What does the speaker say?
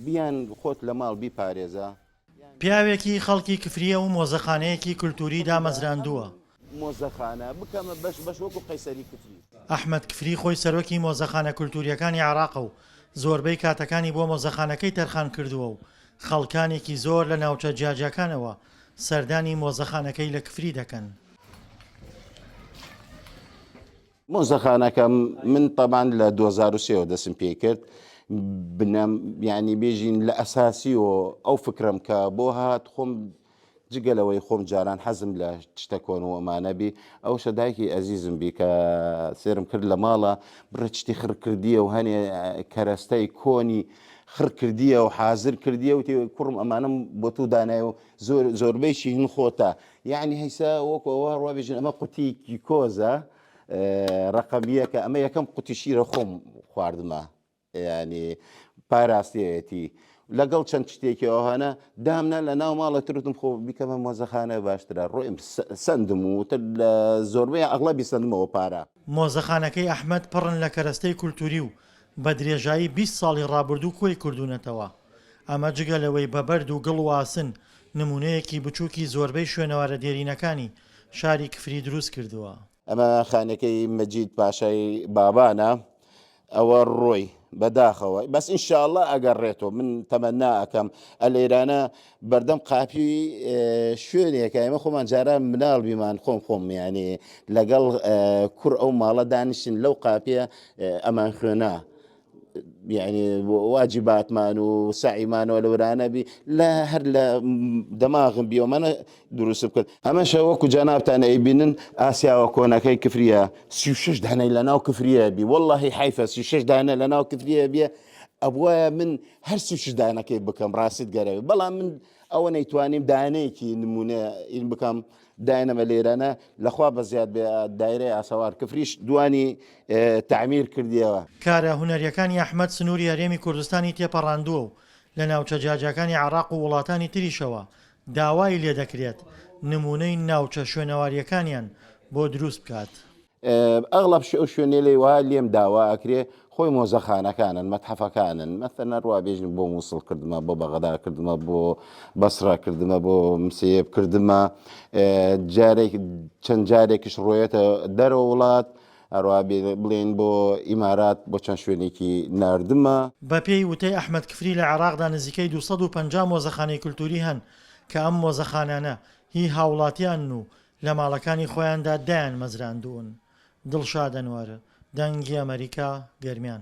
بیان خۆت لە ماڵ بیپارێزە. پیاوێکی خەڵکی کفریە و مۆزەخانەیەکی کولتوری دامەزراندووە. مۆزەخانە بکەمە بەش وەکو قەیسەری کفری. ئەحمەد کفری خۆی سەرۆکی مۆزەخانە کولتوریەکانی عێراق و زۆربەی کاتەکانی بۆ مۆزەخانەکەی تەرخان کردووە و خەڵکانێکی زۆر لە ناوچە جیاجەکانەوە سەردانی مۆزەخانەکەی لە کفری دەکەن. مۆزەخانەکە من طبعاً لە 2003 دەسم پێ کرد ینی بێژین لە ئەساسی و ئەو فکرم کە بۆ هات خۆم جگەلەوەی خۆم جاران حەزم لە شتە کۆن و ئەمانە بی ئەو شەدایکی ئەزیزم بی کە سێرم کرد لە ماڵە بڕە چتی خڕکردیە و هەنێ کەرەستەی کۆنی خڕکردیە و حازر کردیە و کوڕم ئەمانم بۆ تو دانای و زۆربەیشی هین خۆتە یعنی هەیسا وەکو ئەوە ڕوابێژن ئەمە قوتیکی کۆزە ڕقەمیە کە ئەمە یەکەم قوتی شیرە خۆم خواردمە ینی پاراستەتی لەگەڵ چەند شتێکیەوە هەنە دامنا لە ناو ماڵە ترتم خۆ بیکەمە مۆزەخانە باشترە ڕۆیم سندم و تر لە زۆربەی ئەغڵبی سندمەوە پارە. مۆزەخانەکەی ئەحمەد پڕن لە کەرەستەی کولتوری و بە درێژایی 20 ساڵی ڕابردوو کۆی کردوونەتەوە. ئەمە جگەلەوەی بە بەرد و گڵ و ئاسن نمونەیەکی بچووکی زۆربەی شوێنەوارە دێرینەکانی شاری کفری دروست کردووە. ئەمە خانەکەی مەجید پاشای بابانە ئەوە ڕۆی بەداخەوە بەس ئینشاءڵڵا ئەگەڕێتەوە من تەمەنا ئەەکەم ئەلێرانە بەردەم قاپی شوێنێکە ئێمە خۆمان جاران مناڵ بیمان خۆم یانی لەگەڵ کوڕ ئەو ماڵە دانیشن لەو قاپیە ئەمان خوێنە یعنی واجباتمان و سعیمانەوە لەورانە بی لە هەر لە دەماغم بیەوەمانە دروست بکرد ئەمەشە وەکو جانابتانە ئەیبینن ئاسیاوە کۆنەکەی کفریە 36 دانەی لە ناو کفریە بی وەڵڵاهی حیفە 36 دانە لە ناو کفریە بیە ئەبووە من هەر 36 دانەکەی بکەم ڕاست گەرەوێ بەڵام من ئەوە نەیتوانیم دانەیەکی نمونە ئین بکەم داینەمە لێرانە لەخوا بەزیاد بێ دایرەی ئاسەوار کفریش دوانی تعمیر کردیەوە. کارە هونەریەکانی ئەحمەد سنووری هەرێمی کوردستانی تێپەڕاندووە و لە ناوچە جیاجەکانی عێراق و وڵاتانی تریشەوە داوای لێ دەکرێت نمونەی ناوچە شوێنەواریەکانیان بۆ دروست بکات. ئەغڵب ئەو شوێنێ لێ وایە لێم داوا ئەکرێ خۆی مۆزەخانەکانن مەتحەفەکانن مەثەنە ڕوابێژن بۆ مووسڵ کردمە بۆ بەغەدا کردمە بۆ بەسرا کردمە بۆ مسێب کردمە جارێک چەند جارێکیش ڕۆیەتە دەرەوە وڵات هەروە بڵێن بۆ ئیمارات بۆ چەند شوێنێکی ناردمە. بە پێی وتەی ئەحمەد کفری لە عێراقدا نزیکەی 250 مۆزەخانەی کولتوری هەن کە ئەم مۆزەخانانە هی هاوڵاتیان و لە ماڵەکانی خۆیاندا دایان مەزراندوون. دڵشاد ئەنوەر دەنگی ئەمریکا گەرمیان.